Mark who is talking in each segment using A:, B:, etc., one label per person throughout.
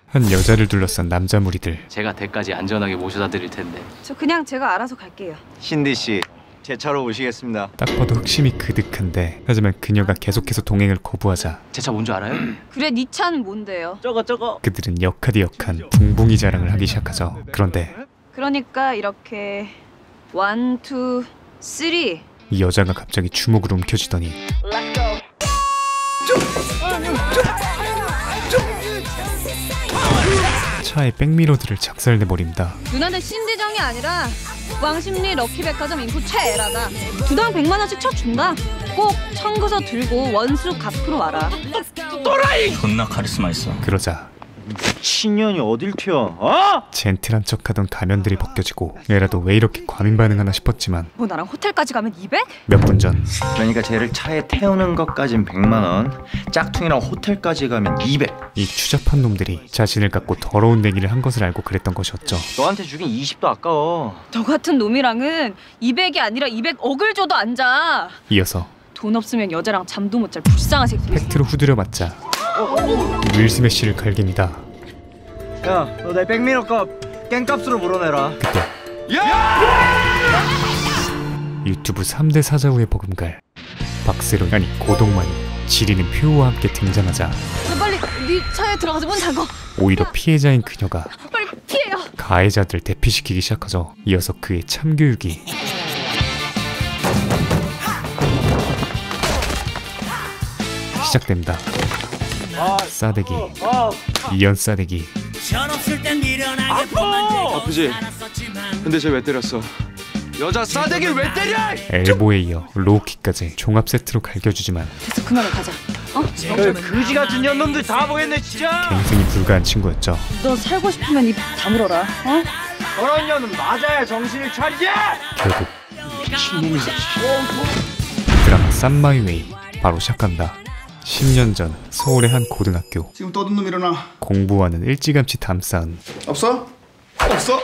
A: 한 여자를 둘러싼 남자 무리들.
B: 제가 댁까지 안전하게 모셔다 드릴 텐데.
C: 저 그냥 제가 알아서 갈게요.
D: 신디 씨, 제 차로 오시겠습니다.
A: 딱 봐도 흑심이 그득한데 하지만 그녀가 계속해서 동행을 거부하자
B: 제 차 뭔 줄 알아요?
C: 그래, 네 차는 뭔데요?
D: 저거.
A: 그들은 역하디역한 붕붕이 자랑을 하기 시작하죠. 그런데
C: 그러니까 이렇게 1, 2, 3.
A: 이 여자가 갑자기 주먹으로 움켜쥐더니 차의 백미러들을 작살내버립니다.
C: 누나는 신디정이 아니라 왕십리 럭키백화점 인프 최애라다. 두당 100만 원씩 쳐준다. 꼭 청구서 들고 원수 갚으러 와라.
E: 존나 카리스마 있어.
A: 그러자
D: 신년이 어딜 튀어? 어?
A: 젠틀한 척하던 가면들이 벗겨지고 얘라도 왜 이렇게 과민 반응하나 싶었지만
C: 뭐 나랑 호텔까지 가면 200?
A: 몇 분 전
D: 그러니까 쟤를 차에 태우는 것까진 100만 원, 짝퉁이랑 호텔까지 가면 200.
A: 이 추잡한 놈들이 자신을 갖고 더러운 내기를 한 것을 알고 그랬던 것이었죠.
D: 너한테 주긴 20도 아까워.
C: 너 같은 놈이랑은 200이 아니라 200억을 줘도 안 자.
A: 이어서
C: 돈 없으면 여자랑 잠도 못 잘 불쌍한 새끼.
A: 팩트로 후드려 맞자 윌 스매시를 갈깁니다.
D: 야, 너 내 백미러값 깽값으로 물어내라.
A: 그때 유튜브 3대 사자후의 버금갈 박세로 아니 고동만이 지리는 표우와 함께 등장하자
C: 너 빨리 네 차에 들어가서 문 잠궈.
A: 오히려 피해자인 그녀가
C: 빨리 피해요.
A: 가해자들을 대피시키기 시작하죠. 이어서 그의 참교육이 시작됩니다. 싸대기, 이연 싸대기.
F: 아프지? 근데 쟤 왜 때렸어? 여자 싸대기를 왜 때려?
A: 엘보에 이어 로우킥까지 종합 세트로 갈겨주지만
C: 됐어, 그만해 가자.
D: 그지 같은 년놈들 다 보겠네 진짜.
A: 갱생이 불가한 친구였죠.
C: 너 살고 싶으면 입 다물어라. 어?
D: 저런 년은 맞아야 정신을 차리지.
A: 결국 드라마 쌈마이웨이 바로 시작한다. 10년 전 서울의 한 고등학교.
G: 지금 떠든 놈 일어나.
A: 공부와는 일찌감치 담쌓은
G: 없어? 없어?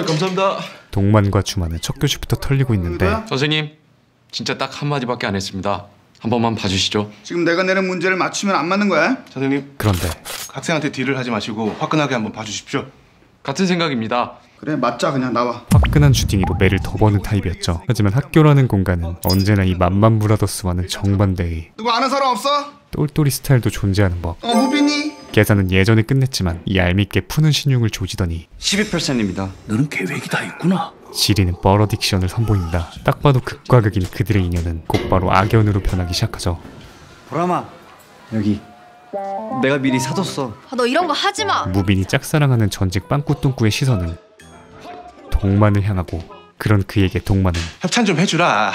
F: 감사합니다.
A: 동만과 주만은 첫 교시부터 털리고 있는데
F: 선생님, 진짜 딱 한마디밖에 안 했습니다. 한 번만 봐주시죠.
G: 지금 내가 내는 문제를 맞추면 안 맞는 거야?
F: 선생님,
A: 그런데
F: 학생한테 딜을 하지 마시고 화끈하게 한번 봐주십시오. 같은 생각입니다.
G: 그래, 맞자. 그냥 나와.
A: 화끈한 슈팅으로 매를 더 버는 타입이었죠. 하지만 학교라는 공간은 언제나 이 맘만 브라더스와는 정반대의
G: 누구 아는 사람 없어?
A: 똘똘이 스타일도 존재하는 법.
G: 무빈이?
A: 계산은 예전에 끝냈지만 얄밉게 푸는 신용을 조지더니
D: 12%입니다.
E: 너는 계획이 다 있구나.
A: 지리는 버러딕션을 선보입니다. 딱 봐도 극과 극인 그들의 인연은 곧바로 악연으로 변하기 시작하죠.
D: 보람아, 여기 내가 미리 사뒀어.
C: 너 이런 거 하지 마.
A: 무빈이 짝사랑하는 전직 빵꾸똥꾸의 시선은 동만을 향하고 그런 그에게 동만은
F: 협찬 좀 해주라.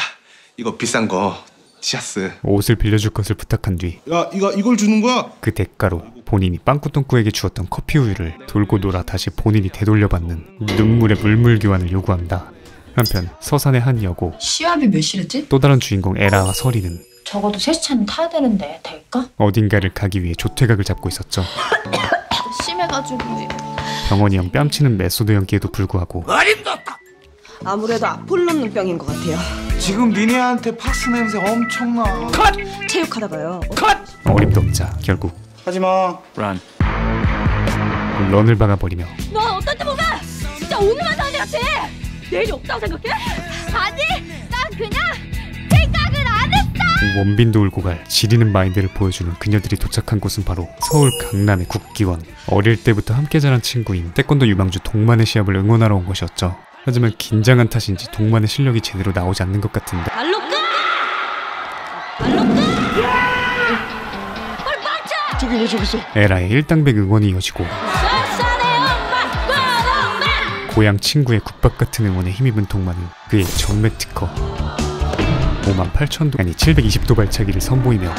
F: 이거 비싼 거 티셔츠.
A: 옷을 빌려줄 것을 부탁한 뒤
G: 야, 이걸 주는 거야?
A: 그 대가로 본인이 빵꾸똥꾸에게 주었던 커피 우유를 돌고 돌아 다시 본인이 되돌려받는 눈물의 물물 교환을 요구합니다. 한편 서산의 한 여고
H: 시합이 몇 시랬지?
A: 또 다른 주인공 에라와 서리는
H: 적어도 3시차는 타야 되는데 될까?
A: 어딘가를 가기 위해 조퇴각을 잡고 있었죠.
H: 심해가지고
A: 병원이 형 뺨치는 메소드 연기에도 불구하고
I: 아무래도 아폴로 눈병인 것 같아요.
F: 지금 니네한테 팍스 냄새 엄청나.
I: 체육하다가요.
A: 어림도 없자 결국
G: 하지마.
E: 란.
A: 런을 박아버리며
C: 너 어떤 때 보면 진짜 오늘만 사는 애 같아. 내일이 없다고 생각해? 아니, 난 그냥 생각을 안 했어.
A: 원빈도 울고 갈 지리는 마인드를 보여주는 그녀들이 도착한 곳은 바로 서울 강남의 국기원. 어릴 때부터 함께 자란 친구인 태권도 유망주 동만의 시합을 응원하러 온 것이었죠. 하지만 긴장한 탓인지 동만의 실력이 제대로 나오지 않는 것 같은데
C: 말로 끝! 말로 끝! 빨리 빡쳐!
F: 저기 왜 저기 있어?
A: 에라의 일당백 응원이 이어지고 고향 친구의 국밥 같은 응원에 힘입은 동만은 그의 정맥 특허 58,000도 아니 720도 발차기를 선보이며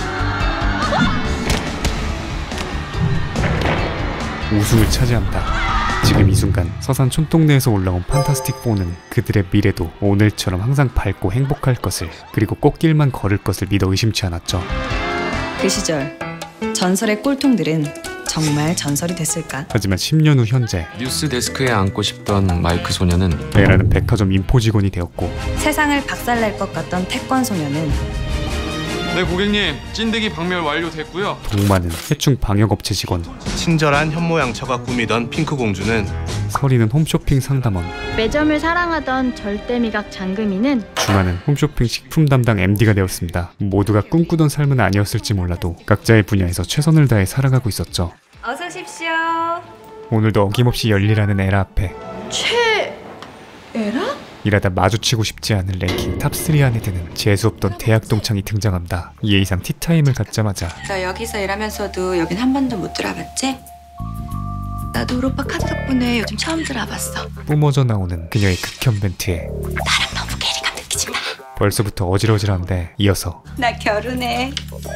A: 우승을 차지한다. 지금 이 순간 서산 촌동네에서 올라온 판타스틱4는 그들의 미래도 오늘처럼 항상 밝고 행복할 것을 그리고 꽃길만 걸을 것을 믿어 의심치 않았죠.
I: 그 시절 전설의 꼴통들은 정말 전설이 됐을까?
A: 하지만 10년 후 현재
F: 뉴스 데스크에 앉고 싶던 마이크 소녀는
A: 에라는 백화점 인포 직원이 되었고
I: 세상을 박살낼 것 같던 태권 소녀는
F: 네 고객님, 찐득이 박멸 완료됐고요.
A: 동만은 해충 방역업체 직원,
J: 친절한 현모양처가 꾸미던 핑크 공주는
A: 설이는 홈쇼핑 상담원,
K: 매점을 사랑하던 절대미각 장금이는
A: 주만은 홈쇼핑 식품 담당 MD가 되었습니다. 모두가 꿈꾸던 삶은 아니었을지 몰라도 각자의 분야에서 최선을 다해 살아가고 있었죠.
C: 어서 오십시오.
A: 오늘도 어김없이 열일하는 에라 앞에
I: 에라?
A: 일하다 마주치고 싶지 않은 랭킹 탑3 안에 드는 재수없던 대학 동창이 등장합니다. 예의상 티타임을 갖자마자
I: 너 여기서 일하면서도 여긴 한 번도 못 들어봤지? 나도 우리 오빠 카드 덕분에 요즘 처음 들어봤어.
A: 뿜어져 나오는 그녀의 극혐 멘트에
I: 나랑 너무 괴리감 느끼지 마.
A: 벌써부터 어질어질한데 이어서
I: 나 결혼해.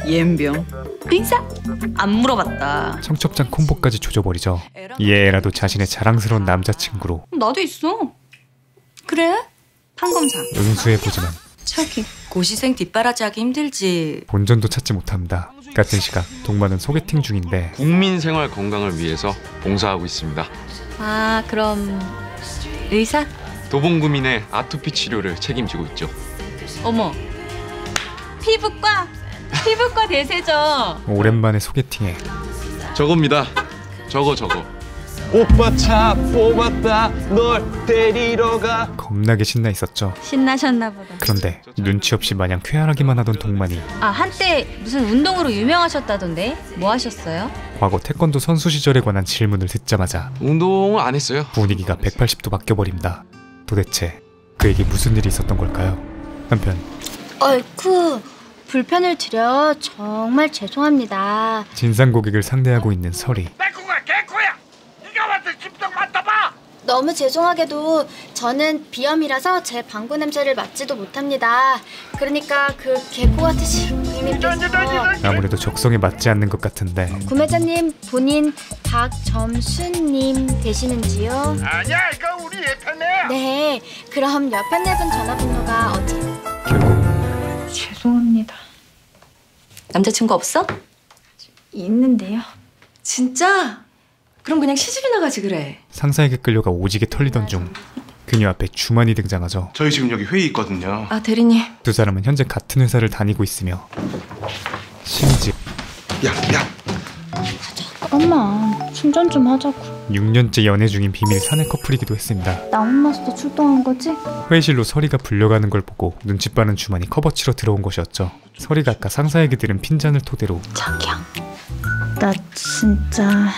I: 옌병 인사? 안 물어봤다.
A: 청첩장 콤보까지 조져버리죠. 이에 에라도 자신의 자랑스러운 남자친구로
C: 나도 있어. 그래? 판검사.
A: 응수해보지만
I: 저기 고시생 뒷바라지하기 힘들지.
A: 본전도 찾지 못합니다. 같은 시각 동만은 소개팅 중인데
F: 국민 생활 건강을 위해서 봉사하고 있습니다.
C: 아, 그럼 의사?
F: 도봉구민의 아토피 치료를 책임지고 있죠.
C: 어머. 피부과 대세죠.
A: 오랜만에 소개팅에
F: 저겁니다. 저거.
J: 오빠 차 뽑았다 널 데리러 가.
A: 겁나게 신나 있었죠.
C: 신나셨나 보다.
A: 그런데 눈치 없이 마냥 쾌활하기만 하던 동만이
C: 아, 한때 무슨 운동으로 유명하셨다던데? 뭐 하셨어요?
A: 과거 태권도 선수 시절에 관한 질문을 듣자마자
F: 운동을 안 했어요.
A: 분위기가 180도 바뀌어버립니다. 도대체 그에게 무슨 일이 있었던 걸까요? 한편
K: 어이쿠 불편을 드려 정말 죄송합니다.
A: 진상 고객을 상대하고 있는 설이
K: 너무 죄송하게도 저는 비염이라서 제 방구 냄새를 맡지도 못합니다. 그러니까 그 개코 같으신 고객님께서
A: 아무래도 적성에 맞지 않는 것 같은데
K: 구매자님 본인 박점순님 되시는지요?
G: 아니야, 이거 우리 예편네.
K: 네, 그럼 옆에 내분 전화번호가 어디?
A: 결국
K: 죄송합니다.
I: 남자친구 없어?
K: 있는데요.
I: 진짜? 그럼 그냥 시집이나 가지 그래.
A: 상사에게 끌려가 오지게 털리던 중 그녀 앞에 주만이 등장하죠.
J: 저희 지금 여기 회의 있거든요.
I: 아 대리님.
A: 두 사람은 현재 같은 회사를 다니고 있으며 심지어
J: 야.
K: 잠깐만 충전 좀 하자고.
A: 6년째 연애 중인 비밀 사내 커플이기도 했습니다.
K: 나온 마스터 출동한 거지?
A: 회의실로 설이가 불려가는 걸 보고 눈치 빠른 주만이 커버 치러 들어온 것이었죠. 설이가 아까 상사에게 들은 핀잔을 토대로
K: 자기야 나 진짜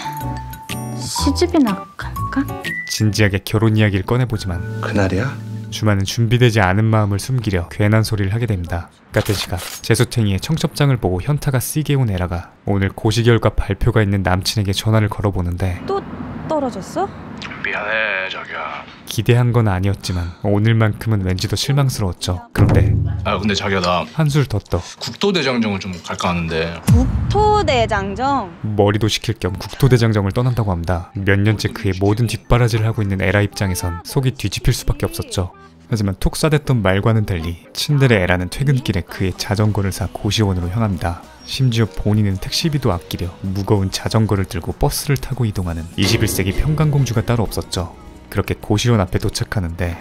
K: 시집이나 갈까?
A: 진지하게 결혼 이야기를 꺼내보지만
J: 그날이야?
A: 주만은 준비되지 않은 마음을 숨기려 괜한 소리를 하게 됩니다. 같은 시각 재수탱이의 청첩장을 보고 현타가 쓰게 온 에라가 오늘 고시 결과 발표가 있는 남친에게 전화를 걸어보는데
C: 또 떨어졌어?
J: 미안해 자기야.
A: 기대한 건 아니었지만 오늘만큼은 왠지 더 실망스러웠죠. 그런데
E: 근데 자기야 나
A: 한술 더 떠
E: 국도대장정을 좀 갈까 하는데.
C: 국토대장정.
A: 머리도 식힐 겸 국토대장정을 떠난다고 합니다. 몇 년째 그의 모든 뒷바라지를 하고 있는 에라 입장에선 속이 뒤집힐 수밖에 없었죠. 하지만 톡 쏴댔던 말과는 달리 친데레 에라는 퇴근길에 그의 자전거를 사 고시원으로 향합니다. 심지어 본인은 택시비도 아끼려 무거운 자전거를 들고 버스를 타고 이동하는 21세기 평강공주가 따로 없었죠. 그렇게 고시원 앞에 도착하는데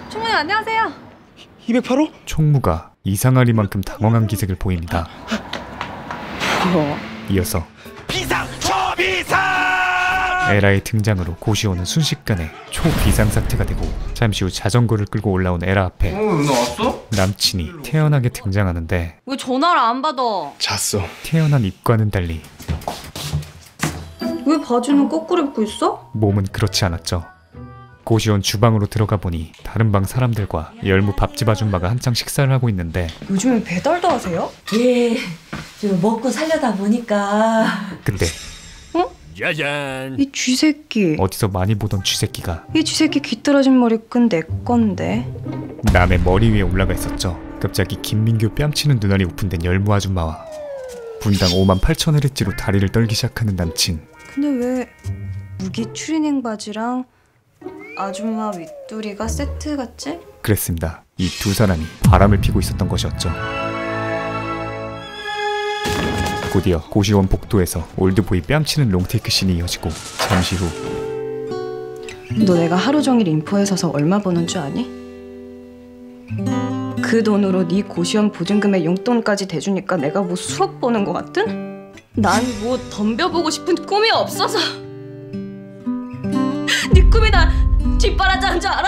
C: 총무님 안녕하세요.
J: 208호?
A: 총무가 이상하리만큼 당황한 기색을 보입니다. 이어서
J: 비상! 초비상!
A: 에라의 등장으로 고시원은 순식간에 초비상사태가 되고 잠시 후 자전거를 끌고 올라온 에라 앞에
J: 나왔어?
A: 남친이 태연하게 등장하는데
C: 왜 전화를 안 받아?
J: 잤어.
A: 태연한 입과는 달리
C: 왜 바지는 거꾸로 입고 있어?
A: 몸은 그렇지 않았죠. 고시원 주방으로 들어가 보니 다른 방 사람들과 열무 밥집 아줌마가 한창 식사를 하고 있는데
I: 요즘에 배달도 하세요? 예. 좀 먹고 살려다 보니까.
A: 그때
E: 짜잔.
I: 이 쥐새끼.
A: 어디서 많이 보던 쥐새끼가
I: 이 쥐새끼 귀떨어진 머리끈 내 건데.
A: 남의 머리 위에 올라가 있었죠. 갑자기 김민규 뺨치는 눈알이 오픈된 열무 아줌마와 분당 58,000헤르츠로 다리를 떨기 시작하는 남친.
I: 근데 왜 무기 추리닝 바지랑 아줌마 윗도리가 세트 같지?
A: 그랬습니다. 이 두 사람이 바람을 피고 있었던 것이었죠. 곧이어 고시원 복도에서 올드보이 뺨치는 롱테이크 씬이 이어지고 잠시 후
I: 너 내가 하루 종일 인포에 서서 얼마 버는 줄 아니? 그 돈으로 네 고시원 보증금에 용돈까지 대주니까 내가 뭐 수억 버는 것 같은? 난 뭐 덤벼보고 싶은 꿈이 없어서. 네 꿈이 나 뒷바라지한 줄 알아?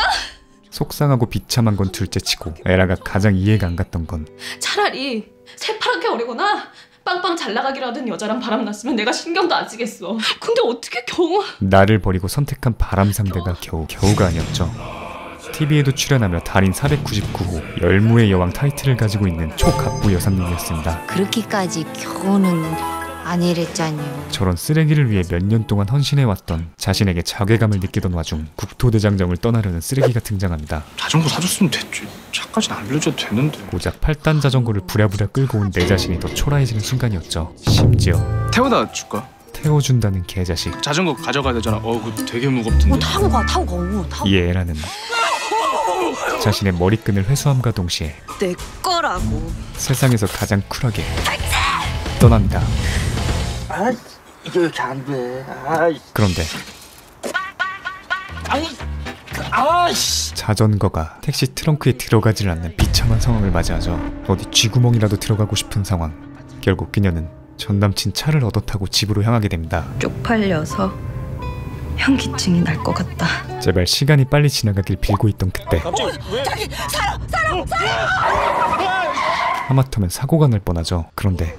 A: 속상하고 비참한 건 둘째치고 에라가 가장 이해가 안 갔던 건
I: 차라리 새파랗게 어리거나 빵빵 잘 나가기로 하던 여자랑 바람났으면 내가 신경도 안 쓰겠어. 근데 어떻게 겨우...
A: 나를 버리고 선택한 바람 상대가 겨우가 아니었죠. TV에도 출연하며 달인 499호 열무의 여왕 타이틀을 가지고 있는 초갑부 여사님이었습니다.
L: 그렇게까지 겨우는 아니랬잖요.
A: 저런 쓰레기를 위해 몇 년 동안 헌신해왔던 자신에게 자괴감을 느끼던 와중 국토대장정을 떠나려는 쓰레기가 등장합니다.
E: 자전거 사줬으면 됐지. 차까지는 안 빌려줘도 되는데.
A: 고작 8단 자전거를 부랴부랴 끌고 온 내 자신이 더 초라해지는 순간이었죠. 심지어
E: 태워다 줄까?
A: 태워준다는 개자식.
E: 자전거 가져가야 되잖아. 그거 되게 무겁던데.
L: 타고 가.
A: 이에 에라는 자신의 머리끈을 회수함과 동시에
I: 내 거라고.
A: 세상에서 가장 쿨하게 떠납니다.
G: 이게 왜 이렇게 안 돼?
A: 그런데 자전거가 택시 트렁크에 들어가질 않는 비참한 상황을 맞이하죠. 어디 쥐구멍이라도 들어가고 싶은 상황. 결국 그녀는 전남친 차를 얻어 타고 집으로 향하게 됩니다.
I: 쪽팔려서 현기증이 날 것 같다.
A: 제발 시간이 빨리 지나가길 빌고 있던 그때
G: 저기 사람!
A: 하마터면 사고가 날 뻔하죠. 그런데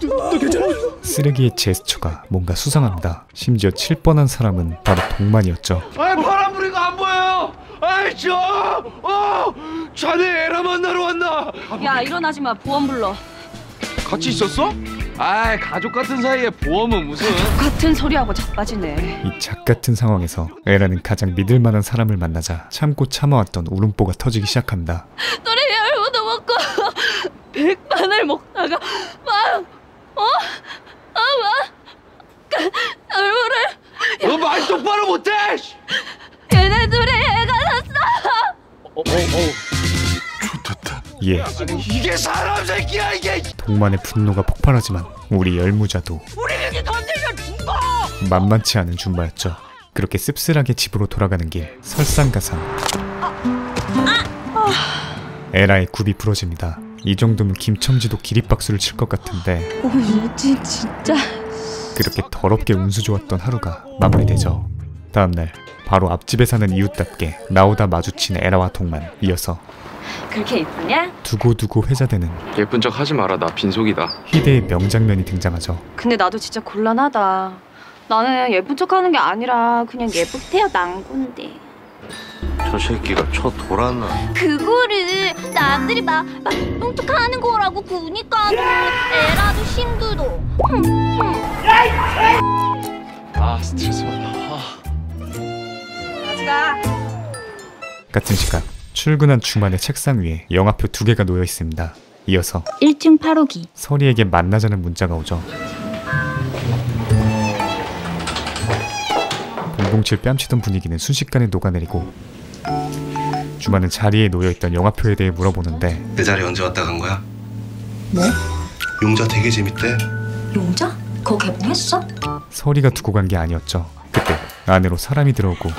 A: 쓰레기의 제스처가 뭔가 수상합니다. 심지어 칠 뻔한 사람은 바로 동만이었죠.
F: 바람 부리고 안 보여요. 자네 에라 만나러 왔나?
C: 야 일어나지 마. 보험 불러.
F: 같이 있었어? 가족 같은 사이에 보험은 무슨?
C: 같은 소리하고 자빠지네.
A: 이 작같은 상황에서 에라는 가장 믿을만한 사람을 만나자 참고 참아왔던 울음보가 터지기 시작합니다.
C: 너네 열무도 먹고 백반을 먹다가 열무를
F: 너 말 똑바로 못해!
C: 얘네 둘이 애가 났어.
A: 예,
F: 이게 사람 새끼야 이게!
A: 동만의 분노가 폭발하지만 우리 열무자도
G: 우리 이렇게 던지면 죽어!
A: 만만치 않은 줌바였죠. 그렇게 씁쓸하게 집으로 돌아가는 길 설상가상 에라의 굽이 부러집니다. 이 정도면 김첨지도 기립박수를 칠 것 같은데
C: 뭐지 진짜.
A: 그렇게 더럽게 운수 좋았던 하루가 마무리되죠. 다음날 바로 앞집에 사는 이웃답게 나오다 마주친 에라와 동만, 이어서
C: 그렇게 이쁘냐?
A: 두고두고 회자되는
F: 예쁜 척 하지 마라. 나 빈속이다.
A: 희대의 명장면이 등장하죠.
C: 근데 나도 진짜 곤란하다. 나는 예쁜 척하는 게 아니라 그냥 예쁘게 태어난 건데.
D: 저 새끼가 쳐 돌았나?
K: 그거를 남들이 막 뚱뚱하는 거라고 그니까 에라도 힘들어.
F: 스트레스 받아.
A: 같은 시각 출근한 주만의 책상 위에 영화표 2개가 놓여 있습니다. 이어서
K: 1층 8호기.
A: 서리에게 만나자는 문자가 오죠. 007 뺨치던 분위기는 순식간에 녹아내리고 주만은 자리에 놓여있던 영화표에 대해 물어보는데
M: 내 자리 언제 왔다 간 거야?
H: 뭐?
M: 용자 되게 재밌대.
H: 용자? 그거 개봉했어?
A: 서리가 두고 간 게 아니었죠. 그때 안으로 사람이 들어오고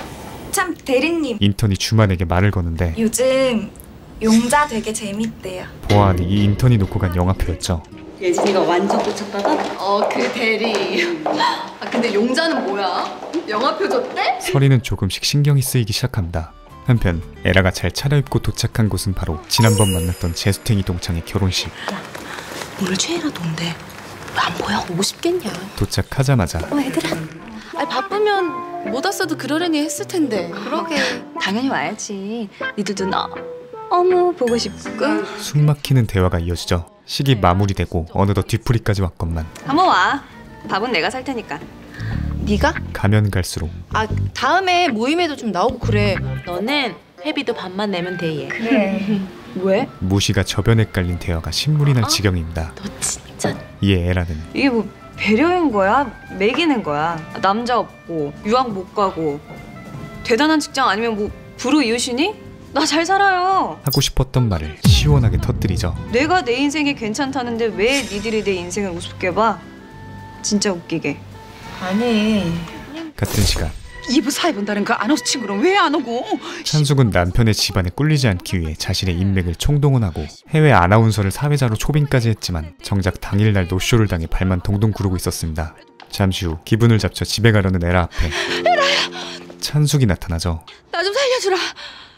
I: 참 대리님,
A: 인턴이 주만에게 말을 거는데
I: 요즘 용자 되게 재밌대요.
A: 보아하니 이 인턴이 놓고 간 영화표였죠.
I: 예진이가 완전 꽂혔다가?
H: 그 대리. 근데 용자는 뭐야? 영화표 줬대?
A: 서리는 조금씩 신경이 쓰이기 시작합니다. 한편 에라가 잘 차려입고 도착한 곳은 바로 지난번 만났던 재수탱이 동창의 결혼식.
H: 뭘 죄라도 온대. 안 보여? 오고 싶겠냐?
A: 도착하자마자
H: 얘들아. 바쁘면 못 왔어도 그러려니 했을 텐데.
I: 그러게. 당연히 와야지. 니들도 너무 보고 싶고.
A: 숨막히는 대화가 이어지죠. 식이 마무리되고 어느덧 뒤풀이까지 왔건만
I: 한번 와. 밥은 내가 살 테니까.
H: 네가?
A: 가면 갈수록
H: 다음에 모임에도 좀 나오고 그래. 너는 회비도 반만 내면 돼 얘.
I: 그래. 왜?
A: 무시가 저변에 깔린 대화가 신물이 날 지경입니다.
H: 너 진짜.
A: 이에 에라는
I: 이게 뭐 배려인 거야? 매기는 거야? 남자 없고 유학 못 가고 대단한 직장 아니면 뭐 부르 이웃이니? 나 잘 살아요.
A: 하고 싶었던 말을 시원하게 터뜨리죠.
I: 내가 내 인생이 괜찮다는데 왜 니들이 내 인생을 우습게 봐? 진짜 웃기게.
H: 아니.
A: 같은 시간
N: 2부 4해본다는 그 아나운서 친구는 왜 안 오고?
A: 찬숙은 남편의 집안에 꿀리지 않기 위해 자신의 인맥을 총동원하고 해외 아나운서를 사회자로 초빙까지 했지만 정작 당일날 노쇼를 당해 발만 동동 구르고 있었습니다. 잠시 후 기분을 잡쳐 집에 가려는 에라 앞에 찬숙이 나타나죠.
N: 나 좀 살려주라.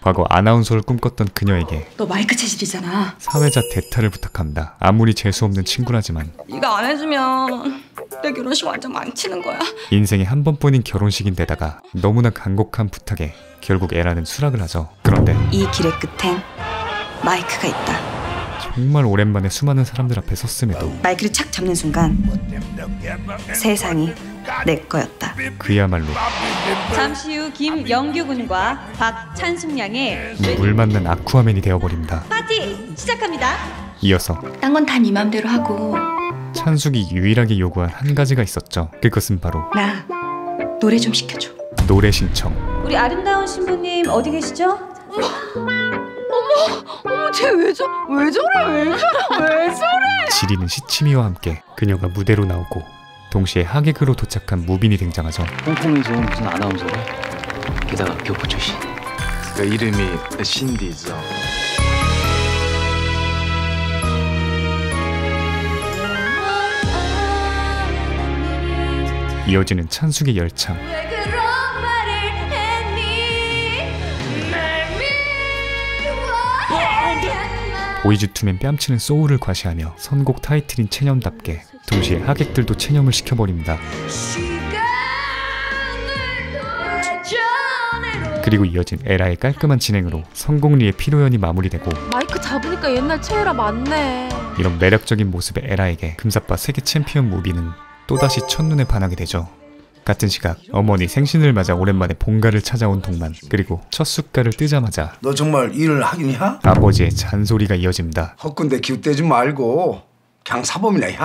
A: 과거 아나운서를 꿈꿨던 그녀에게
N: 너 마이크 체질이잖아.
A: 사회자 대타를 부탁합니다. 아무리 재수없는 친구라지만
N: 네가 안 해주면 내 결혼식 완전 망치는 거야.
A: 인생에 한 번뿐인 결혼식인데다가 너무나 간곡한 부탁에 결국 에라는 수락을 하죠. 그런데
N: 이 길의 끝엔 마이크가 있다.
A: 정말 오랜만에 수많은 사람들 앞에 섰음에도
N: 마이크를 착 잡는 순간 세상이 내 거였다.
A: 그야말로
C: 잠시 후 김영규 군과 박찬숙 양의
A: 물 만난 아쿠아맨이 되어버립니다.
C: 파티 시작합니다.
A: 이어서
N: 딴 건 다 네 맘대로 하고
A: 찬숙이 유일하게 요구한 한 가지가 있었죠. 그것은 바로
N: 나 노래 좀 시켜줘.
A: 노래 신청.
C: 우리 아름다운 신부님 어디 계시죠?
N: 어머, 쟤 왜 저래?
A: 지리는 시치미와 함께 그녀가 무대로 나오고 동시에 하객으로 도착한 무빈이 등장하죠.
B: 홍콩이 좋은 무슨 아나운서래? 게다가 교포 출신.
F: 그 이름이 신디죠.
A: 이어지는 찬숙의 열창. 보이즈 투맨 뺨치는 소울을 과시하며 선곡 타이틀인 체념답게 동시에 하객들도 체념을 시켜버립니다. 그리고 이어진 에라의 깔끔한 진행으로 성공리의 피로연이 마무리되고
H: 마이크 잡으니까 옛날 최애라 맞네.
A: 이런 매력적인 모습의 에라에게 금사빠 세계 챔피언 무비는 또다시 첫눈에 반하게 되죠. 같은 시각 어머니 생신을 맞아 오랜만에 본가를 찾아온 동만, 그리고 첫 숟갈을 뜨자마자
O: 너 정말 일을 하긴 해?
A: 아버지의 잔소리가 이어집니다.
O: 헛군데 기웃대지 말고 그냥 사범이나 해.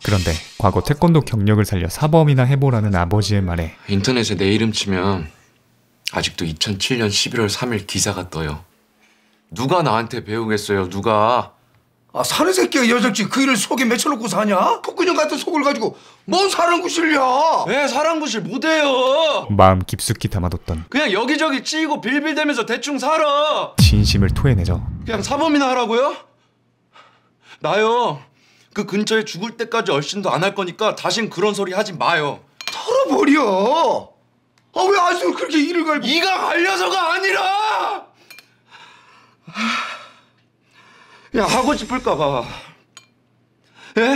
A: 그런데 과거 태권도 경력을 살려 사범이나 해보라는 아버지의 말에
P: 인터넷에 내 이름 치면 아직도 2007년 11월 3일 기사가 떠요. 누가 나한테 배우겠어요, 누가?
O: 아, 사는 새끼가 여적지 그 일을 속에 맺혀놓고 사냐? 폭군형 같은 속을 가지고 뭔 사랑구실이야?
F: 왜 사랑구실 못해요?
A: 마음 깊숙이 담아뒀던
F: 그냥 여기저기 찌고 빌빌대면서 대충 살아.
A: 진심을 토해내죠.
F: 그냥 사범이나 하라고요? 나요, 그 근처에 죽을 때까지 얼씬도 안 할 거니까 다신 그런 소리 하지 마요.
O: 털어버려. 아, 왜 아직도 그렇게 일을 갈고.
F: 이가 갈려서가 아니라 야, 하고 싶을까봐. 예?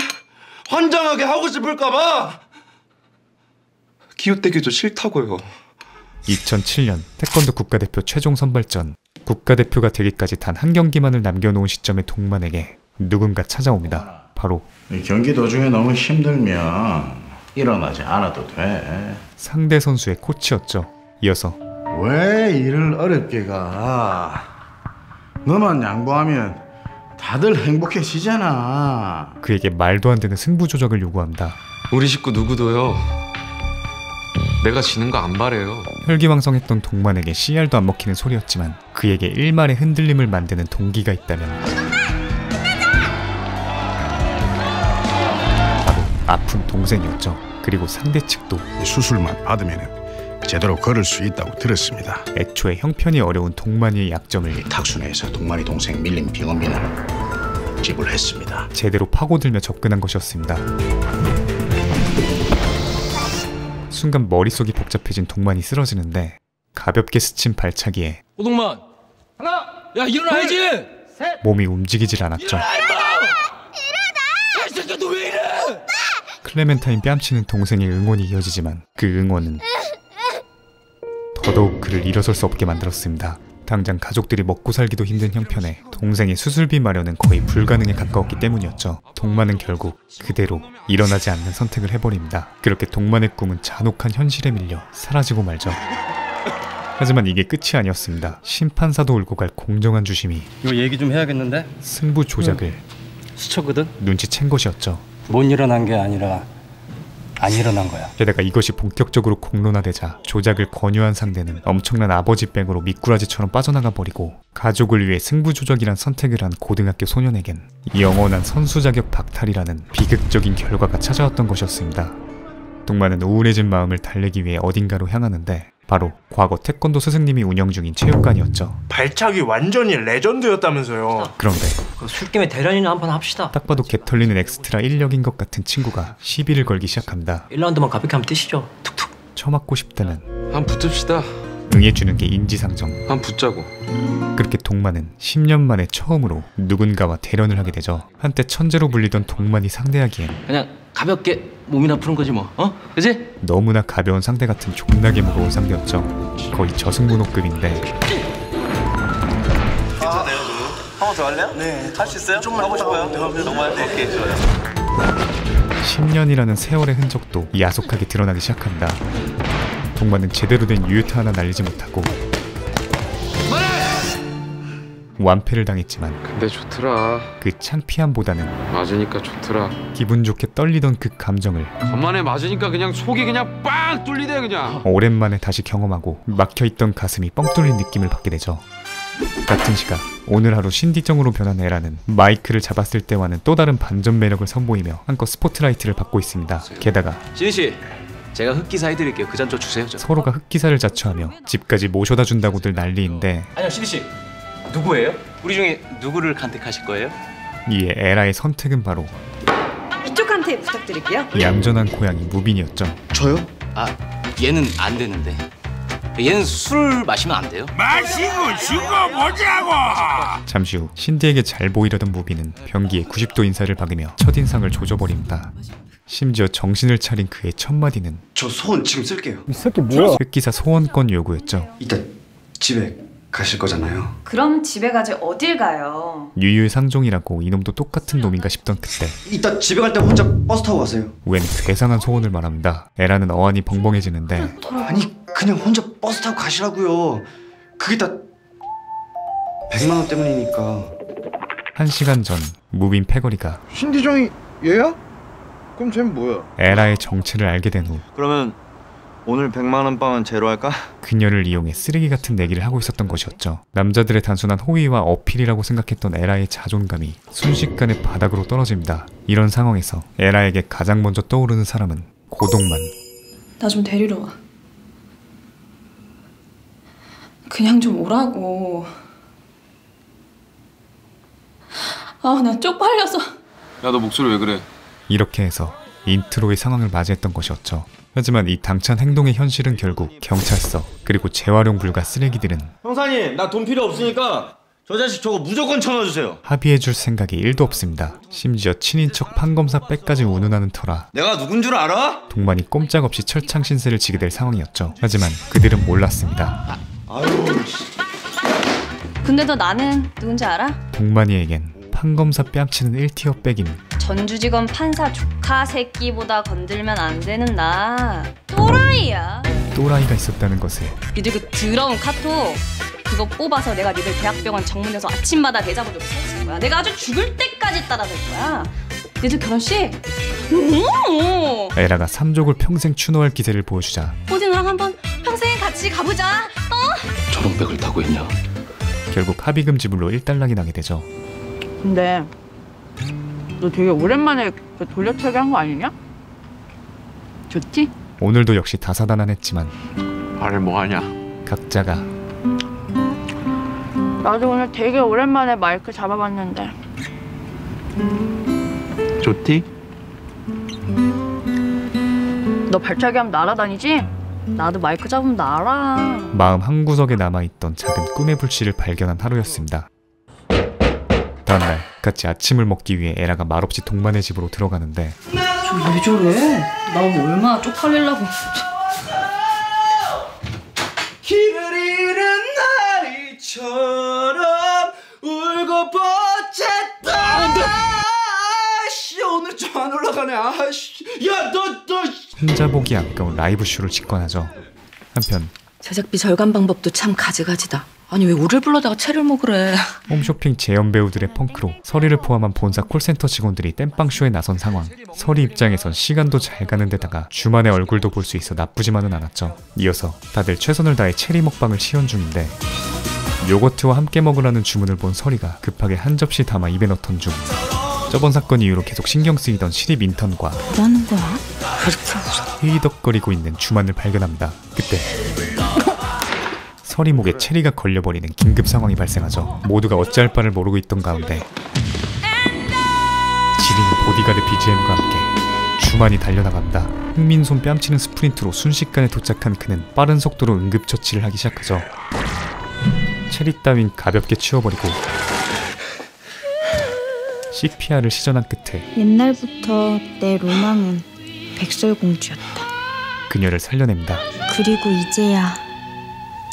F: 환장하게 하고 싶을까봐 기웃대기도 싫다고요.
A: 2007년 태권도 국가대표 최종 선발전, 국가대표가 되기까지 단 한 경기만을 남겨놓은 시점의 동만에게 누군가 찾아옵니다. 바로
Q: 경기 도중에 너무 힘들면 일어나지 않아도 돼.
A: 상대 선수의 코치였죠. 이어서
Q: 왜 일을 어렵게 가? 너만 양보하면 다들 행복해지잖아.
A: 그에게 말도 안 되는 승부 조작을 요구합니다.
P: 우리 식구 누구도요, 내가 지는 거 안 바래요.
A: 혈기왕성했던 동만에게 CR도 안 먹히는 소리였지만 그에게 일말의 흔들림을 만드는 동기가 있다면 바로 아픈 동생이었죠. 그리고 상대 측도
R: 수술만 받으면 제대로 걸을 수 있다고 들었습니다.
A: 애초에 형편이 어려운 동만이의 약점을
R: 탁순회에서 동만이 동생 밀린 병원비는 지불했습니다.
A: 제대로 파고들며 접근한 것이었습니다. 순간 머릿속이 복잡해진 동만이 쓰러지는데 가볍게 스친 발차기에
J: 오동만 하나, 야 일어나야지.
A: 몸이 움직이질 않았죠.
J: 일어나! 이 새끼야, 너 왜 이래?
A: 클레멘타인 뺨치는 동생의 응원이 이어지지만 그 응원은 더더욱 그를 일어설 수 없게 만들었습니다. 당장 가족들이 먹고 살기도 힘든 형편에 동생의 수술비 마련은 거의 불가능에 가까웠기 때문이었죠. 동만은 결국 그대로 일어나지 않는 선택을 해버립니다. 그렇게 동만의 꿈은 잔혹한 현실에 밀려 사라지고 말죠. 하지만 이게 끝이 아니었습니다. 심판사도 울고 갈 공정한 주심이
S: 이거 얘기 좀 해야겠는데?
A: 승부 조작을
S: 수초거든?
A: 눈치챈 것이었죠.
S: 못 일어난 게 아니라 안 일어난 거야.
A: 게다가 이것이 본격적으로 공론화되자 조작을 권유한 상대는 엄청난 아버지병으로 미꾸라지처럼 빠져나가 버리고 가족을 위해 승부조작이란 선택을 한 고등학교 소년에겐 영원한 선수 자격 박탈이라는 비극적인 결과가 찾아왔던 것이었습니다. 동만은 우울해진 마음을 달래기 위해 어딘가로 향하는데 바로 과거 태권도 스승님이 운영 중인 체육관이었죠.
T: 발차기 완전히 레전드였다면서요.
A: 그런데
B: 술김에 대련이나 한판 합시다.
A: 딱 봐도 개털리는 엑스트라 인력인 것 같은 친구가 시비를 걸기 시작합니다.
B: 1라운드만 가볍게 하면 뛰시죠. 툭툭.
A: 처맞고 싶다는
P: 한 붙읍시다.
A: 응해주는 게 인지상정.
P: 한 붙자고.
A: 그렇게 동만은 10년 만에 처음으로 누군가와 대련을 하게 되죠. 한때 천재로 불리던 동만이 상대하기엔
B: 그냥 가볍게 몸이나 푸는 거지 뭐. 그지?
A: 너무나 가벼운 상대 같은 존나게 무거운 상대였죠. 거의 저승문호급인데
U: 괜찮아요, 한 번 더 할래요? 네. 할 수 있어요? 좀만 하고 싶어요. 정말? 네. 오케이, 좋아요.
A: 10년이라는 세월의 흔적도 야속하게 드러나기 시작한다. 동만은 제대로 된 유효타 하나 날리지 못하고 완패를 당했지만
P: 근데 좋더라.
A: 그 창피함보다는
P: 맞으니까 좋더라.
A: 기분 좋게 떨리던 그 감정을
P: 간만에 맞으니까 그냥 속이 그냥 빵 뚫리네 그냥.
A: 오랜만에 다시 경험하고 막혀있던 가슴이 뻥 뚫린 느낌을 받게 되죠. 같은 시각 오늘 하루 신디정으로 변한 에라는 마이크를 잡았을 때와는 또 다른 반전 매력을 선보이며 한껏 스포트라이트를 받고 있습니다. 게다가
B: 신희씨, 제가 흑기사 해드릴게요. 그 잔 좀 주세요.
A: 서로가 흑기사를 자처하며 집까지 모셔다 준다고들 난리인데
B: 아니요, 신희씨, 누구예요? 우리 중에 누구를 간택하실 거예요?
A: 이에 에라의 선택은 바로
I: 이쪽한테 부탁드릴게요.
A: 얌전한 고양이 무빈이었죠.
B: 저요? 아, 얘는 안 되는데. 얘는 술 마시면 안 돼요.
J: 마시고 죽어보자고.
A: 잠시 후 신디에게 잘 보이려던 무빈은 변기에 90도 인사를 박으며 첫인상을 조져버립니다. 심지어 정신을 차린 그의 첫 마디는
U: 저 소원 지금 쓸게요.
A: 이 새끼 뭐야? 흑기사 소원권 요구였죠.
U: 이따 집에 가실 거잖아요.
I: 그럼 집에 가지 어딜 가요?
A: 유유상종이라고 이놈도 똑같은 놈인가 싶던 그때
U: 이따 집에 갈 때 혼자 버스 타고 가세요.
A: 웬 괴상한 소원을 말합니다. 에라는 어안이 벙벙해지는데
U: 아니 그냥 혼자 버스 타고 가시라고요. 그게 다 100만 원 때문이니까.
A: 1시간 전 무빈 패거리가
O: 신디정이 얘야? 그럼 쟤는 뭐야?
A: 에라의 정체를 알게 된 후
D: 그러면 오늘 100만 원 빵은 제로 할까?
A: 그녀를 이용해 쓰레기 같은 내기를 하고 있었던 것이었죠. 남자들의 단순한 호의와 어필이라고 생각했던 에라의 자존감이 순식간에 바닥으로 떨어집니다. 이런 상황에서 에라에게 가장 먼저 떠오르는 사람은 고동만.
I: 나 좀 데리러 와. 그냥 좀 오라고. 아, 나 쪽팔려서.
P: 야, 너 목소리 왜 그래?
A: 이렇게 해서 인트로의 상황을 맞이했던 것이었죠. 하지만 이 당찬 행동의 현실은 결국 경찰서 그리고 재활용 불가 쓰레기들은
D: 형사님, 나 돈 필요 없으니까 저 자식 저거 무조건 쳐넣어주세요.
A: 합의해줄 생각이 1도 없습니다. 심지어 친인척 판검사 백까지 운운하는 터라
D: 내가 누군 줄 알아?
A: 동만이 꼼짝없이 철창 신세를 지게 될 상황이었죠. 하지만 그들은 몰랐습니다.
D: 아유.
I: 근데 너 나는 누군지 알아?
A: 동만이에겐 판검사 뺨치는 1티어 백인
I: 전주지검 판사 조카 새끼보다 건들면 안 되는 나 또라이야.
A: 또라이가 있었다는 것을
I: 니들 그 더러운 카톡 그거 뽑아서 내가 니들 대학병원 정문에서 아침마다 대자보로 써줄 거야. 내가 아주 죽을 때까지 따라갈 거야. 니들 결혼식?
A: 에라가 삼족을 평생 추노할 기세를 보여주자
I: 어디 너랑 한번 평생 같이 가보자.
B: 저런 백을 타고 있냐?
A: 결국 합의금 지불로 1달락이 나게 되죠.
V: 근데 너 되게 오랜만에 돌려차기 한 거 아니냐? 좋지?
A: 오늘도 역시 다사다난했지만
P: 말을 뭐하냐?
A: 각자가
V: 나도 오늘 되게 오랜만에 마이크 잡아봤는데
P: 좋디?
V: 너 발차기 하면 날아다니지? 나도 마이크 잡으면 날아.
A: 마음 한구석에 남아있던 작은 꿈의 불씨를 발견한 하루였습니다. 다음날 같이 아침을 먹기 위해 에라가 말없이 동만의 집으로 들어가는데
I: 저 왜 저래? 나 얼마나 쪽팔리려고.
J: 길을 잃은 나이처럼 울고 뻗쳤다. 아씨 오늘 좀 안 올라가네. 아씨 야 너
A: 혼자 보기 아까운 라이브 쇼를 직관하죠. 한편
H: 제작비 절감 방법도 참 가지가지다. 아니 왜 우리를 불러다가 채를 먹으래.
A: 홈쇼핑 재연 배우들의 펑크로 서리를 포함한 본사 콜센터 직원들이 땜빵쇼에 나선 상황. 서리 입장에선 시간도 잘 가는 데다가 주만의 얼굴도 볼 수 있어 나쁘지만은 않았죠. 이어서 다들 최선을 다해 체리 먹방을 시연 중인데 요거트와 함께 먹으라는 주문을 본 서리가 급하게 한 접시 담아 입에 넣던 중 저번 사건 이후로 계속 신경 쓰이던 시립 인턴과
H: 뭐라는 거야?
A: 히덕거리고 있는 주만을 발견합니다. 그때 서리목에 체리가 걸려버리는 긴급 상황이 발생하죠. 모두가 어찌할 바를 모르고 있던 가운데 지리는 보디가드 BGM과 함께 주만이 달려나갑니다. 흥민손 뺨치는 스프린트로 순식간에 도착한 그는 빠른 속도로 응급처치를 하기 시작하죠. 체리 따윈 가볍게 치워버리고 CPR을 시전한 끝에
E: 옛날부터 내 로망은 백설공주였다.
A: 그녀를 살려냅니다.
E: 그리고 이제야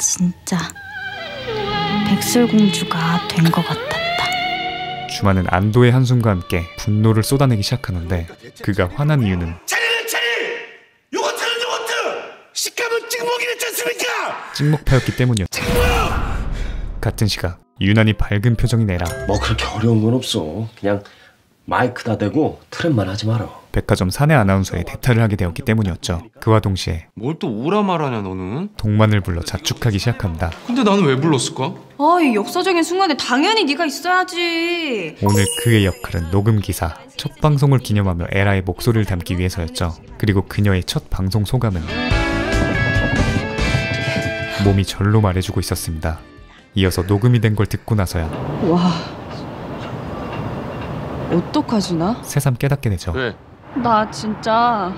E: 진짜 백설공주가 된 것 같았다.
A: 주만은 안도의 한숨과 함께 분노를 쏟아내기 시작하는데 그가 화난 이유는
O: 요거트 식감은 찍먹이랬지 않습니까?
A: 찍먹파였기 때문이었죠. 같은 시각 유난히 밝은 표정인 에라.
L: 뭐 그렇게 어려운 건 없어. 그냥 마이크다 대고 트랩만 하지 마라.
A: 백화점 사내 아나운서에 대타를 하게 되었기 때문이었죠. 그와 동시에
P: 뭘 또 오라 말하냐 너는?
A: 동만을 불러 자축하기 시작합니다.
P: 근데 나는 왜 불렀을까?
I: 이 역사적인 순간에 당연히 네가 있어야지.
A: 오늘 그의 역할은 녹음기사. 첫 방송을 기념하며 에라의 목소리를 담기 위해서였죠. 그리고 그녀의 첫 방송 소감은 몸이 절로 말해주고 있었습니다. 이어서 녹음이 된 걸 듣고 나서야
I: 와, 어떡하지 나?
A: 새삼 깨닫게 되죠.
P: 왜?
I: 나 진짜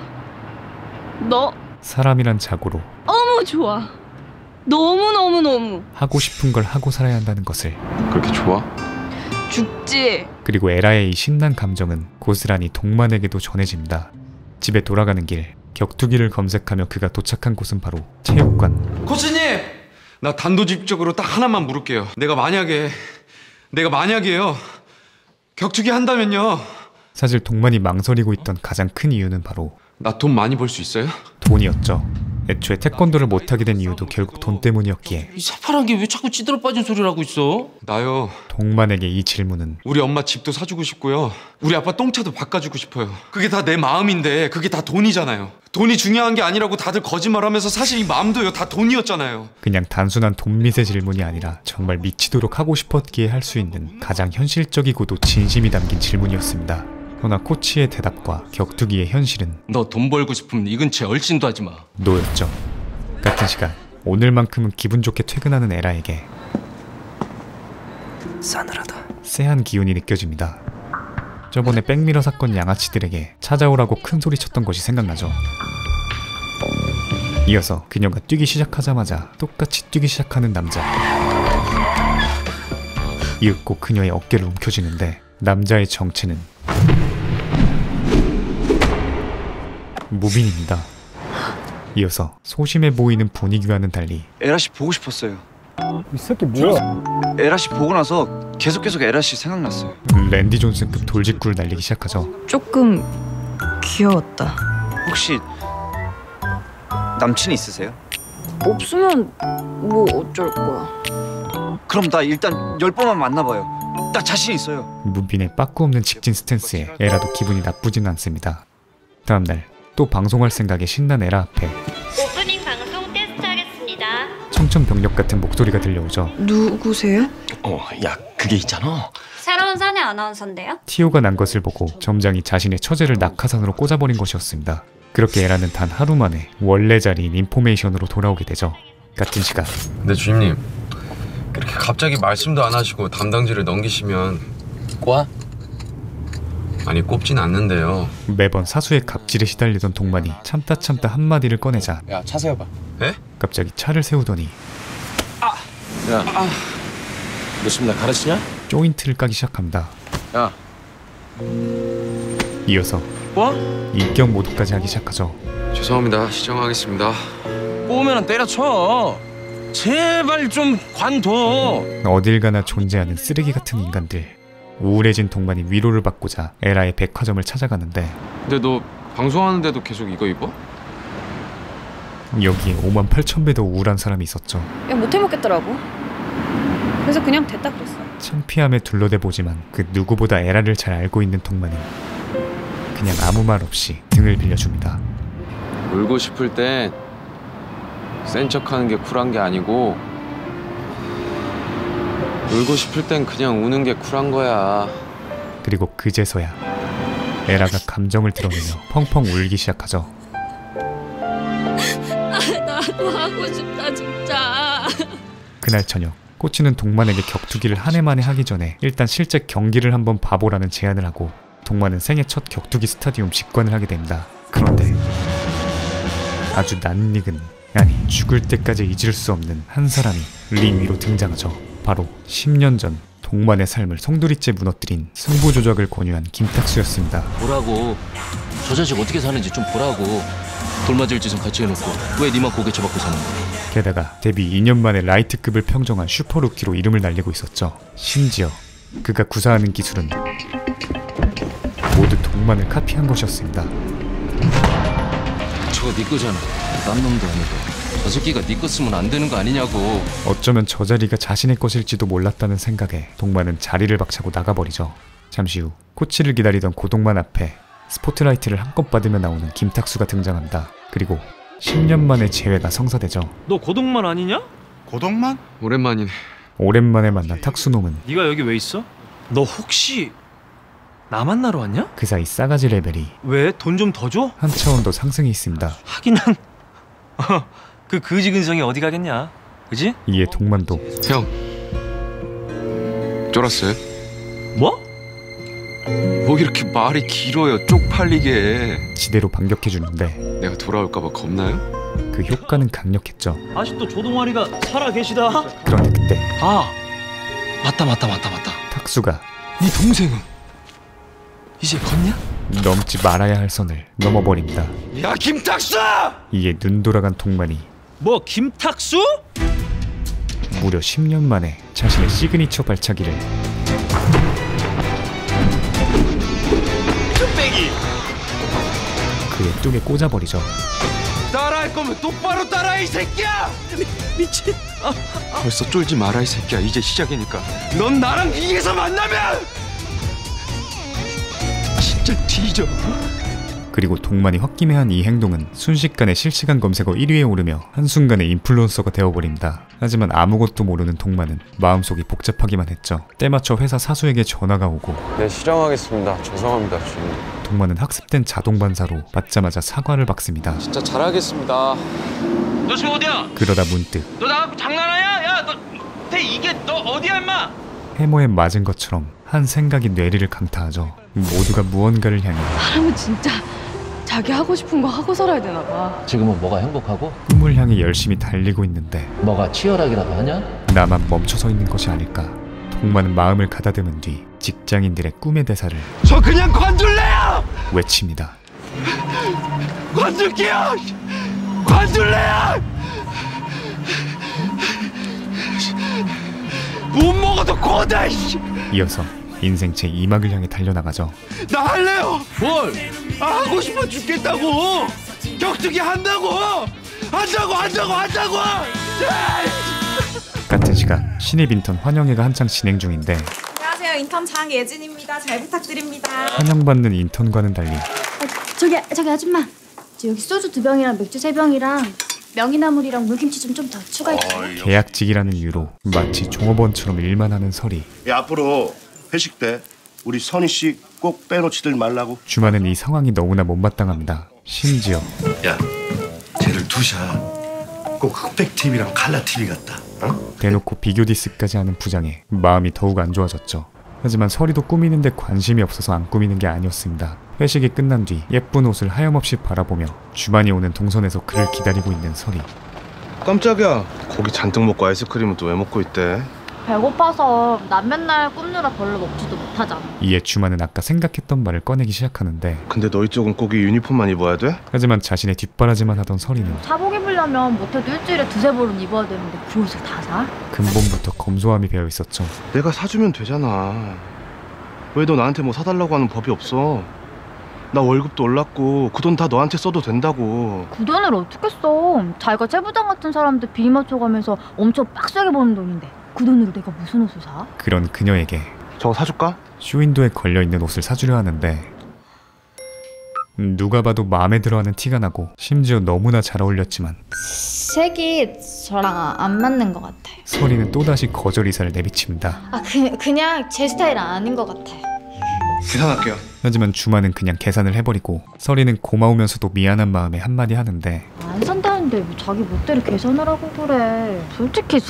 I: 너
A: 사람이란 자고로
I: 너무 좋아. 너무
A: 하고 싶은 걸 하고 살아야 한다는 것을.
P: 그렇게 좋아?
I: 죽지.
A: 그리고 에라의 이 신난 감정은 고스란히 동만에게도 전해집니다. 집에 돌아가는 길 격투기를 검색하며 그가 도착한 곳은 바로 체육관.
P: 코치님! 나 단도직입적으로 딱 하나만 물을게요. 내가 만약에요 격투기 한다면요.
A: 사실 동만이 망설이고 있던 가장 큰 이유는 바로
P: 나 돈 많이 벌 수 있어요?
A: 돈이었죠. 애초에 태권도를 못하게 된 이유도 결국 돈 때문이었기에.
G: 이 새파란 게 왜 자꾸 찌들어 빠진 소리를 하고 있어?
P: 나요.
A: 동만에게 이 질문은
P: 우리 엄마 집도 사주고 싶고요. 우리 아빠 똥차도 바꿔주고 싶어요. 그게 다 내 마음인데 그게 다 돈이잖아요. 돈이 중요한 게 아니라고 다들 거짓말하면서 사실 이 마음도요 다 돈이었잖아요.
A: 그냥 단순한 돈밑의 질문이 아니라 정말 미치도록 하고 싶었기에 할 수 있는 가장 현실적이고도 진심이 담긴 질문이었습니다. 그러나 코치의 대답과 격투기의 현실은
G: 너 돈 벌고 싶으면 이 근처에 얼씬도 하지 마.
A: 노였죠. 같은 시간 오늘만큼은 기분 좋게 퇴근하는 에라에게
S: 싸늘하다.
A: 쎄한 기운이 느껴집니다. 저번에 백미러 사건 양아치들에게 찾아오라고 큰 소리 쳤던 것이 생각나죠. 이어서 그녀가 뛰기 시작하자마자 똑같이 뛰기 시작하는 남자. 이윽고 그녀의 어깨를 움켜쥐는데 남자의 정체는 무빈입니다. 이어서 소심해 보이는 분위기와는 달리
U: 에라씨 보고 싶었어요.
S: 이 새끼 뭐야?
U: 에라씨 보고 나서 계속 에라씨 생각났어요.
A: 랜디 존슨급 돌직구를 날리기 시작하죠.
I: 조금 귀여웠다.
U: 혹시 남친 있으세요?
I: 없으면 뭐 어쩔 거야.
U: 그럼 나 일단 10번만 만나봐요. 나 자신 있어요.
A: 무빈의 빠꾸 없는 직진 스탠스에 에라도 기분이 나쁘진 않습니다. 다음날 또 방송할 생각에 신난 에라 앞에
W: 오프닝 방송 테스트하겠습니다.
A: 청천벽력 같은 목소리가 들려오죠.
I: 누구세요?
L: 야 그게 있잖아.
W: 새로운 사내 아나운서인데요.
A: 티오가 난 것을 보고 점장이 자신의 처제를 낙하산으로 꽂아버린 것이었습니다. 그렇게 에라는 단 하루 만에 원래 자리인 인포메이션으로 돌아오게 되죠. 같은 시간
P: 근데 주임님 그렇게 갑자기 말씀도 안 하시고 담당지를 넘기시면
G: 과?
P: 아니 꼽진 않는데요.
A: 매번 사수의 갑질에 시달리던 동만이 참다 한마디를 꺼내자
G: 야 차 세워봐.
P: 에?
A: 갑자기 차를 세우더니
G: 야 너 지금 나 가르치냐?
A: 조인트를 까기 시작합니다.
G: 야
A: 이어서
G: 뭐?
A: 인격 모드까지 하기 시작하죠.
P: 죄송합니다. 시정하겠습니다.
G: 꼬우면 때려쳐. 제발 좀 관둬.
A: 어딜 가나 존재하는 쓰레기 같은 인간들. 우울해진 동만이 위로를 받고자 에라의 백화점을 찾아가는데
P: 근데 너 방송하는데도 계속 이거 입어?
A: 여기에 58,000배 더 우울한 사람이 있었죠.
I: 야 못해먹겠더라고. 그래서 그냥 됐다 그랬어.
A: 창피함에 둘러대보지만 그 누구보다 에라를 잘 알고 있는 동만은 그냥 아무 말 없이 등을 빌려줍니다.
P: 울고 싶을 땐 센 척하는 게 쿨한 게 아니고 울고 싶을 땐 그냥 우는 게 쿨한 거야.
A: 그리고 그제서야 에라가 감정을 드러내며 펑펑 울기 시작하죠.
W: 나도 하고 싶다 진짜.
A: 그날 저녁 코치는 동만에게 격투기를 한 해 만에 하기 전에 일단 실제 경기를 한번 봐보라는 제안을 하고 동만은 생애 첫 격투기 스타디움 직관을 하게 됩니다. 그런데 아주 낯익은, 아니 죽을 때까지 잊을 수 없는 한 사람이 링 위로 등장하죠. 바로 10년 전 동만의 삶을 송두리째 무너뜨린 승부 조작을 권유한 김탁수였습니다.
G: 보라고. 저 자식 어떻게 사는지 좀 보라고. 돌맞을 짓은 같이 해놓고 왜 니만 고개 쳐박고 사는 거야.
A: 게다가 데뷔 2년 만에 라이트급을 평정한 슈퍼루키로 이름을 날리고 있었죠. 심지어 그가 구사하는 기술은 모두 동만을 카피한 것이었습니다.
G: 저거 네 거잖아. 딴 놈도 아니고. 저 새끼가 네 거 쓰면 안 되는 거 아니냐고.
A: 어쩌면 저 자리가 자신의 것일지도 몰랐다는 생각에 동만은 자리를 박차고 나가버리죠. 잠시 후 코치를 기다리던 고동만 앞에 스포트라이트를 한껏 받으며 나오는 김탁수가 등장합니다. 그리고 10년 만에 재회가 성사되죠.
C: 너 고동만 아니냐?
P: 고동만? 오랜만이네.
A: 오랜만에 만난 탁수놈은
C: 네가 여기 왜 있어? 너 혹시 나 만나러 왔냐?
A: 그 사이 싸가지 레벨이
C: 왜? 돈 좀 더 줘?
A: 한 차원 더 상승해 있습니다.
C: 하긴 한 그 거지 근성이 어디 가겠냐? 그지?
A: 이에 동만도
P: 형 쫄았어요?
C: 뭐?
P: 뭐 이렇게 말이 길어요. 쪽팔리게.
A: 지대로 반격해주는데
P: 내가 돌아올까봐 겁나요?
A: 그 효과는 강력했죠.
C: 아직도 조동아리가 살아 계시다.
A: 그런데 그때
G: 아 맞다.
A: 탁수가
G: 네 동생은 이제 컸냐?
A: 넘지 말아야 할 선을 넘어버립니다.
P: 야 김탁수!
A: 이에 눈 돌아간 동만이
C: 뭐 김탁수?
A: 무려 10년 만에 자신의 시그니처 발차기를
P: 뚝배기!
A: 그의 뚝에 꽂아버리죠.
P: 따라할 거면 똑바로 따라 이 새끼야!
C: 미친.
P: 벌써 쫄지 마라 이 새끼야. 이제 시작이니까. 넌 나랑 위에서 만나면 진짜 뒤져.
A: 그리고 동만이 홧김에한 이 행동은 순식간에 실시간 검색어 1위에 오르며 한순간에 인플루언서가 되어버립니다. 하지만 아무것도 모르는 동만은 마음속이 복잡하기만 했죠. 때맞춰 회사 사수에게 전화가 오고
L: 네, 실행하겠습니다. 죄송합니다, 주님.
A: 동만은 학습된 자동반사로 받자마자 사과를 받습니다.
G: 진짜 잘하겠습니다.
C: 너 지금 어디야?
A: 그러다 문득
C: 너 나하고 장난하냐? 야 너 이게 너 어디야 임마?
A: 해머에 맞은 것처럼 한 생각이 뇌리를 강타하죠. 모두가 무언가를 향해
I: 사람은 진짜 자기 하고 싶은 거 하고 살아야 되나 봐.
G: 지금은 뭐가 행복하고?
A: 꿈을 향해 열심히 달리고 있는데
G: 뭐가 치열하기라도 하냐?
A: 나만 멈춰서 있는 것이 아닐까. 동만은 마음을 가다듬은 뒤 직장인들의 꿈의 대사를
P: 저 그냥 관둘래요!
A: 외칩니다.
P: 관둘게요! 관둘래요! 못 먹어도 고다!
A: 이어서 인생 제2막을 향해 달려나가죠.
P: 나 할래요! 뭘? 하고 싶어 죽겠다고! 격투기 한다고! 한다고!
A: 같은 시간 신입 인턴 환영회가 한창 진행 중인데
K: 안녕하세요. 인턴 장예진입니다. 잘 부탁드립니다.
A: 환영받는 인턴과는 달리
W: 저기 아줌마. 저 여기 소주 2병이랑 맥주 3병이랑 명이나물이랑 물김치 좀 더 추가해주세요.
A: 계약직이라는 이유로 마치 종업원처럼 일만 하는 설이.
R: 야, 앞으로 회식 때 우리 선희 씨 꼭 빼놓지들 말라고.
A: 주만은 이 상황이 너무나 못마땅합니다. 심지어
R: 야, 쟤를 투샷 꼭 흑백 TV랑 칼라 TV 같다. 어?
A: 대놓고 비교 디스까지 하는 부장에 마음이 더욱 안 좋아졌죠. 하지만 설이도 꾸미는데 관심이 없어서 안 꾸미는 게 아니었습니다. 회식이 끝난 뒤 예쁜 옷을 하염없이 바라보며 주만이 오는 동선에서 그를 기다리고 있는 설이.
T: 깜짝이야. 고기 잔뜩 먹고 아이스크림은 또 왜 먹고 있대?
V: 배고파서 난 맨날 굽느라 별로 먹지도 못하잖아.
A: 이에 주만은 아까 생각했던 말을 꺼내기 시작하는데
T: 근데 너희 쪽은 꼭 이 유니폼만 입어야 돼?
A: 하지만 자신의 뒷바라지만 하던 설이는
V: 사복 입으려면 못해도 일주일에 2-3벌은 입어야 되는데 그 옷을 다 사?
A: 근본부터 검소함이 배어 있었죠.
T: 내가 사주면 되잖아. 왜 너 나한테 뭐 사달라고 하는 법이 없어? 나 월급도 올랐고 그 돈 다 너한테 써도 된다고.
V: 그 돈을 어떻게 써? 자기가 째부장 같은 사람들 비 맞춰가면서 엄청 빡세게 버는 돈인데 그 돈으로 내가 무슨 옷을 사?
A: 그런 그녀에게
T: 저거 사줄까?
A: 쇼윈도에 걸려있는 옷을 사주려 하는데 누가 봐도 마음에 들어하는 티가 나고 심지어 너무나 잘 어울렸지만
W: 색이 저랑 안 맞는 것 같아요.
A: 설이는 또다시 거절 의사를 내비칩니다.
W: 그냥 제 스타일 아닌 것 같아요.
T: 계산할게요.
A: 하지만 주만은 그냥 계산을 해버리고 설이는 고마우면서도 미안한 마음에 한마디 하는데
V: 안 산다는 했는데 왜 자기 멋대로 계산을 하고 그래. 솔직히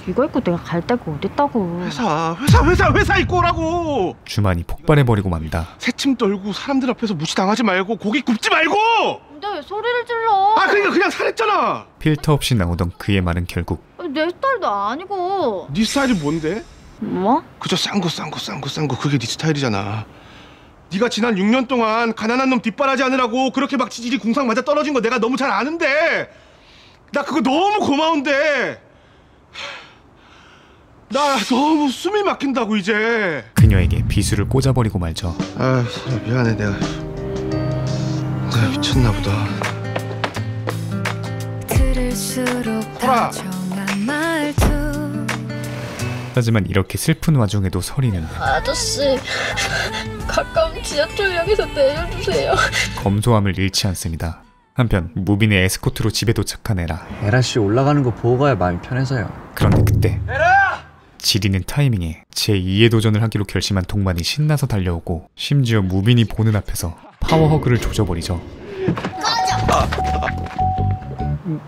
V: 이거 입고 내가 갈 데가 어딨다고.
T: 회사 입고 오라고.
A: 주만이 폭발해버리고 맙니다.
T: 새침 떨고 사람들 앞에서 무시당하지 말고 고기 굽지 말고.
V: 근데 왜 소리를 질러?
T: 아 그러니까 그냥 살했잖아.
A: 필터 없이 나오던 그의 말은 결국
V: 내 스타일도 아니고.
T: 네 스타일이 뭔데?
V: 뭐?
T: 그저 싼 거 그게 네 스타일이잖아. 네가 지난 6년 동안 가난한 놈 뒷바라지 하느라고 그렇게 막 지질이 궁상 맞아 떨어진 거 내가 너무 잘 아는데 나 그거 너무 고마운데 나 너무 숨이 막힌다고 이제.
A: 그녀에게 비수를 꽂아버리고 말죠.
T: 아 미안해 내가 미쳤나 보다.
A: 호라. 하지만 이렇게 슬픈 와중에도 설이는
W: 아저씨, 가까운 지하철역에서 내려주세요.
A: 검소함을 잃지 않습니다. 한편 무빈의 에스코트로 집에 도착한 에라.
F: 에라씨 올라가는 거 보고 가야 마음이 편해서요.
A: 그런데 그때 지리는 타이밍에 제2의 도전을 하기로 결심한 동만이 신나서 달려오고 심지어 무빈이 보는 앞에서 파워허그를 조져버리죠.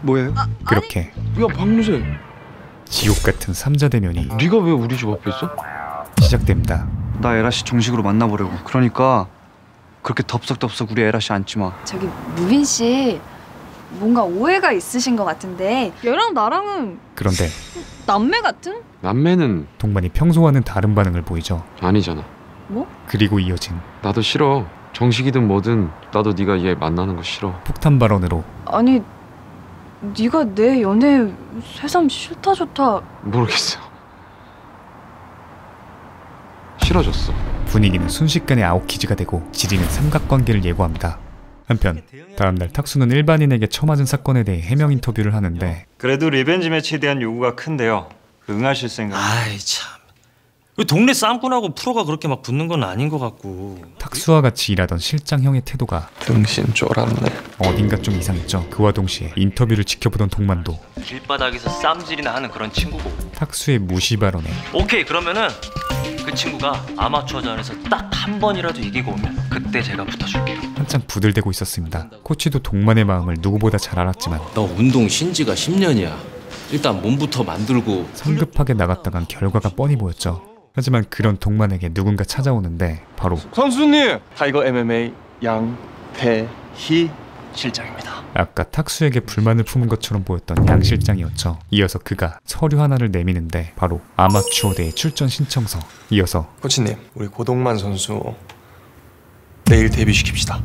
U: 뭐예요?
A: 그렇게
T: 야 박무새,
A: 지옥 같은 삼자대면이
T: 네가 왜 우리 집 앞에 있어?
A: 시작됩니다.
U: 나 에라씨 정식으로 만나보려고. 그러니까 그렇게 덥석덥석 우리 에라씨 앉지 마.
I: 저기 무빈 씨 뭔가 오해가 있으신 것 같은데 얘랑 나랑은
A: 그런데
I: 남매 같은?
P: 남매는
A: 동만이 평소와는 다른 반응을 보이죠.
P: 아니잖아.
I: 뭐?
A: 그리고 이어진
P: 나도 싫어. 정식이든 뭐든 나도 네가 얘 만나는 거 싫어.
A: 폭탄 발언으로
I: 아니 네가 내 연애 새삼 싫다 좋다.
P: 모르겠어. 싫어졌어.
A: 분위기는 순식간에 아웃키즈가 되고 지리는 삼각관계를 예고합니다. 한편 다음날 탁수는 일반인에게 처맞은 사건에 대해 해명 인터뷰를 하는데
M: 그래도 리벤지 매치에 대한 요구가 큰데요. 응하실 생각?
C: 아이 참. 동네 쌈꾼하고 프로가 그렇게 막 붙는 건 아닌 것 같고.
A: 탁수와 같이 일하던 실장형의 태도가
T: 등신 쫄았네.
A: 어딘가 좀 이상했죠. 그와 동시에 인터뷰를 지켜보던 동만도
C: 길바닥에서 쌈질이나 하는 그런 친구고.
A: 탁수의 무시 발언에
C: 오케이 그러면은 그 친구가 아마추어전에서 딱 한 번이라도 이기고 오면 그때 제가 붙어줄게요.
A: 한창 부들대고 있었습니다. 코치도 동만의 마음을 누구보다 잘 알았지만
G: 너 운동 신지가 10년이야. 일단 몸부터 만들고.
A: 성급하게 나갔다간 결과가 뻔히 보였죠. 하지만 그런 동만에게 누군가 찾아오는데 바로
T: 선수님! 타이거 MMA 양태희 실장입니다.
A: 아까 탁수에게 불만을 품은 것처럼 보였던 양 실장이었죠. 이어서 그가 서류 하나를 내미는데 바로 아마추어 대회 출전 신청서. 이어서
T: 코치님, 우리 고동만 선수 내일 데뷔시킵시다.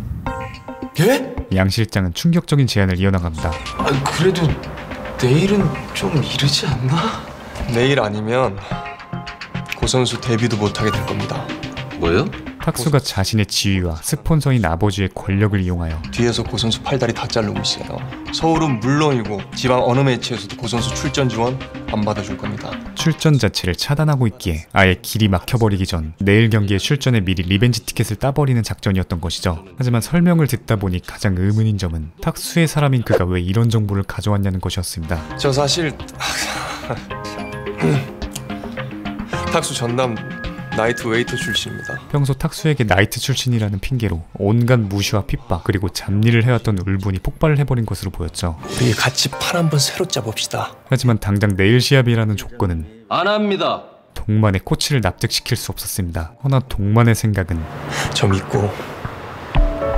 T: 예?
A: 양 실장은 충격적인 제안을 이어나갑니다.
T: 그래도 내일은 좀 이르지 않나? 내일 아니면 고 선수 데뷔도 못하게 될 겁니다.
G: 뭐요?
A: 탁수가 자신의 지위와 스폰서인 아버지의 권력을 이용하여
T: 뒤에서 고 선수 팔다리 다 자르고 있어요. 서울은 물론이고 지방 어느 매치에서도 고 선수 출전 지원 안 받아줄 겁니다.
A: 출전 자체를 차단하고 있기에 아예 길이 막혀버리기 전 내일 경기에 출전해 미리 리벤지 티켓을 따버리는 작전이었던 것이죠. 하지만 설명을 듣다 보니 가장 의문인 점은 탁수의 사람인 그가 왜 이런 정보를 가져왔냐는 것이었습니다.
T: 저 사실 탁수 전남 나이트 웨이터 출신입니다.
A: 평소 탁수에게 나이트 출신이라는 핑계로 온갖 무시와 핍박 그리고 잡일을 해왔던 울분이 폭발을 해버린 것으로 보였죠.
T: 우리 같이 판 한번 새로 짜봅시다.
A: 하지만 당장 내일 시합이라는 조건은
G: 안 합니다.
A: 동만의 코치를 납득시킬 수 없었습니다. 허나 동만의 생각은
T: 좀 잊고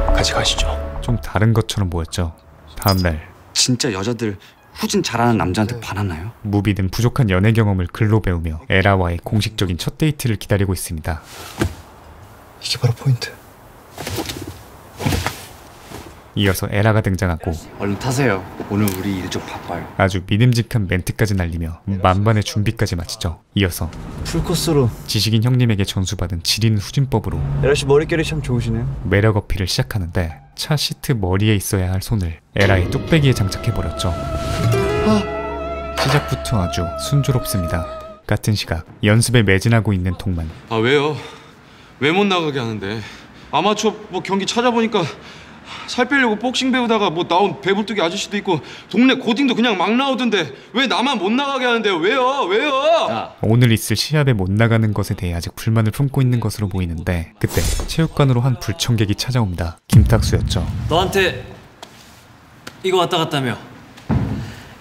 T: 같이 가시죠.
A: 좀 다른 것처럼 보였죠. 다음날
U: 진짜 여자들 후진 잘하는 남자한테 반하나요?
A: 무비는 부족한 연애 경험을 글로 배우며 에라와의 공식적인 첫 데이트를 기다리고 있습니다.
T: 이게 바로 포인트.
A: 이어서 에라가 등장하고
U: 얼른 타세요. 오늘 우리 일 좀 바빠요.
A: 아주 믿음직한 멘트까지 날리며 만반의 준비까지 마치죠. 이어서
F: 풀코스로
A: 지식인 형님에게 전수받은 지리는 후진법으로
F: 에라씨 머릿결이 참 좋으시네요.
A: 매력 어필을 시작하는데 차 시트 머리에 있어야 할 손을 에라의 뚝배기에 장착해버렸죠. 시작부터 아주 순조롭습니다. 같은 시각 연습에 매진하고 있는 동만.
P: 아 왜요? 왜 못 나가게 하는데? 아마추어 뭐 경기 찾아보니까 살 빼려고 복싱 배우다가 뭐 나온 배불뚝이 아저씨도 있고 동네 고딩도 그냥 막 나오던데 왜 나만 못 나가게 하는데요? 왜요?
A: 오늘 있을 시합에 못 나가는 것에 대해 아직 불만을 품고 있는 것으로 보이는데 그때 체육관으로 한 불청객이 찾아옵니다. 김탁수였죠.
C: 너한테 이거 왔다 갔다며.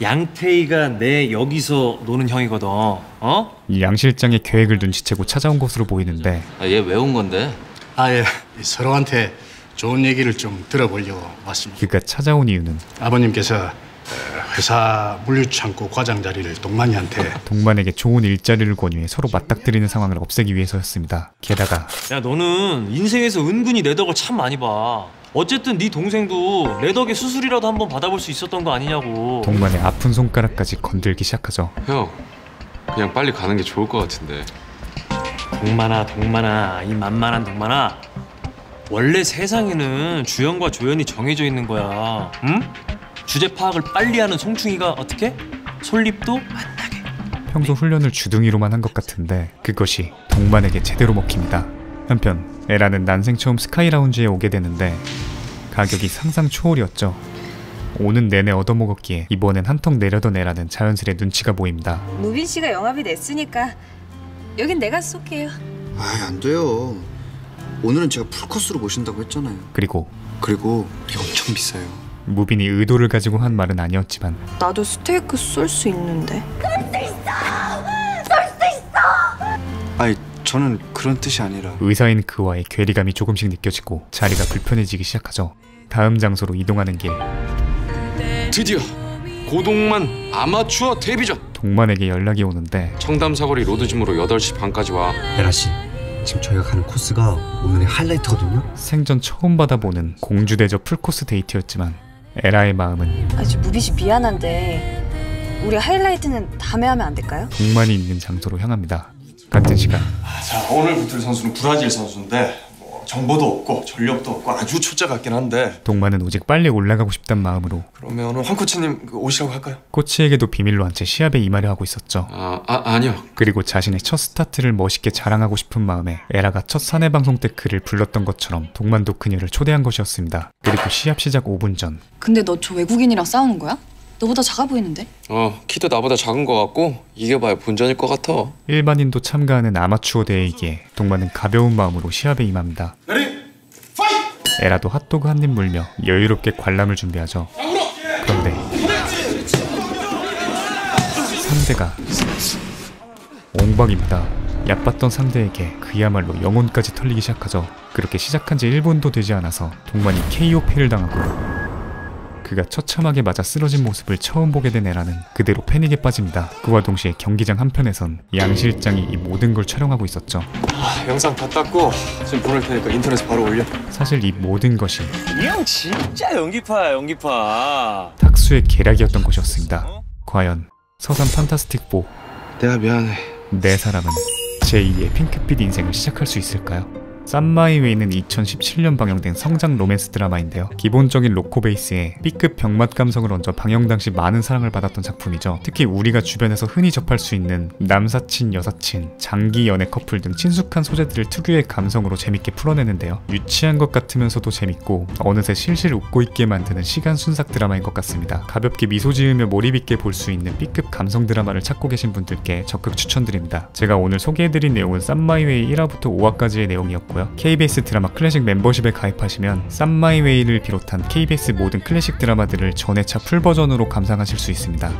C: 양태희가 내 여기서 노는 형이거든. 어?
A: 이 양 실장의 계획을 눈치채고 찾아온 것으로 보이는데
G: 얘 왜 온 건데?
D: 예. 서로한테 좋은 얘기를 좀 들어보려고 왔습니다.
A: 그가 찾아온 이유는
D: 아버님께서 회사 물류창고 과장 자리를 동만이한테
A: 좋은 일자리를 권유해 서로 맞닥뜨리는 상황을 없애기 위해서였습니다. 게다가
C: 야, 너는 인생에서 은근히 내 덕을 참 많이 봐. 어쨌든 네 동생도 내 덕에 수술이라도 한번 받아볼 수 있었던 거 아니냐고.
A: 동만의 아픈 손가락까지 건들기 시작하죠.
P: 형, 그냥 빨리 가는 게 좋을 것 같은데.
C: 동만아, 이 만만한 동만아. 원래 세상에는 주연과 조연이 정해져 있는 거야. 응? 주제 파악을 빨리 하는 송충이가 어떻게? 솔잎도 만나게.
A: 평소 훈련을 주둥이로만 한 것 같은데 그것이 동만에게 제대로 먹힙니다. 한편 에라는 난생 처음 스카이 라운지에 오게 되는데 가격이 상상 초월이었죠. 오는 내내 얻어먹었기에 이번엔 한턱 내려던 에라는 자연스레 눈치가 보입니다.
I: 무빈 씨가 영업이 냈으니까 여긴 내가 쏠게요.
U: 안 돼요. 오늘은 제가 풀코스로 모신다고 했잖아요.
A: 그리고
U: 되게 엄청 비싸요.
A: 무빈이 의도를 가지고 한 말은 아니었지만
I: 나도 스테이크 쏠 수 있는데.
U: 저는 그런 뜻이 아니라.
A: 의사인 그와의 괴리감이 조금씩 느껴지고 자리가 불편해지기 시작하죠. 다음 장소로 이동하는 길.
P: 드디어 고동만 아마추어 데뷔전.
A: 동만에게 연락이 오는데
P: 청담 사거리 로드짐으로 8시 반까지 와.
F: 에라씨, 지금 저희가 가는 코스가 오늘의 하이라이트거든요.
A: 생전 처음 받아보는 공주대접 풀코스 데이트였지만 에라의 마음은
I: 무빈 씨 미안한데 우리 하이라이트는 다음에 하면 안 될까요?
A: 동만이 있는 장소로 향합니다. 같은 시간.
T: 자, 오늘 붙을 선수는 브라질 선수인데 정보도 없고 전력도 없고 아주 초짜 같긴 한데
A: 동만은 오직 빨리 올라가고 싶단 마음으로
T: 그러면 황 코치님 오시라고 할까요?
A: 코치에게도 비밀로 한 채 시합에 임하려 하고 있었죠.
P: 아니요.
A: 그리고 자신의 첫 스타트를 멋있게 자랑하고 싶은 마음에 에라가 첫 사내 방송 때 그를 불렀던 것처럼 동만도 그녀를 초대한 것이었습니다. 그리고 시합 시작 5분 전.
I: 근데 너 저 외국인이랑 싸우는 거야? 너보다 작아 보이는데?
P: 키도 나보다 작은 것 같고 이겨봐야 본전일 것 같아.
A: 일반인도 참가하는 아마추어 대회이기에 동만은 가벼운 마음으로 시합에 임합니다. 에라도 핫도그 한 입 물며 여유롭게 관람을 준비하죠. 그런데 상대가 옹박입니다. 얕봤던 상대에게 그야말로 영혼까지 털리기 시작하죠. 그렇게 시작한 지 1분도 되지 않아서 동만이 KO패를 당하고 그가 처참하게 맞아 쓰러진 모습을 처음 보게 된 에라는 그대로 패닉에 빠집니다. 그와 동시에 경기장 한편에선 양 실장이 이 모든 걸 촬영하고 있었죠.
T: 영상 다 땄고 지금 보낼 테니까 인터넷에 바로 올려.
A: 사실 이 모든 것이
C: 이 형 진짜 연기파.
A: 탁수의 계략이었던 것이었습니다. 과연 서산 판타스틱 4
T: 내가 미안해.
A: 내 사람은 제2의 핑크빛 인생을 시작할 수 있을까요? 쌈마이웨이는 2017년 방영된 성장 로맨스 드라마인데요. 기본적인 로코 베이스에 B급 병맛 감성을 얹어 방영 당시 많은 사랑을 받았던 작품이죠. 특히 우리가 주변에서 흔히 접할 수 있는 남사친, 여사친, 장기 연애 커플 등 친숙한 소재들을 특유의 감성으로 재밌게 풀어내는데요. 유치한 것 같으면서도 재밌고 어느새 실실 웃고 있게 만드는 시간 순삭 드라마인 것 같습니다. 가볍게 미소 지으며 몰입 있게 볼 수 있는 B급 감성 드라마를 찾고 계신 분들께 적극 추천드립니다. 제가 오늘 소개해드린 내용은 쌈마이웨이 1화부터 5화까지의 내용이었고 KBS 드라마 클래식 멤버십에 가입하시면 쌈마이웨이를 비롯한 KBS 모든 클래식 드라마들을 전회차 풀버전으로 감상하실 수 있습니다.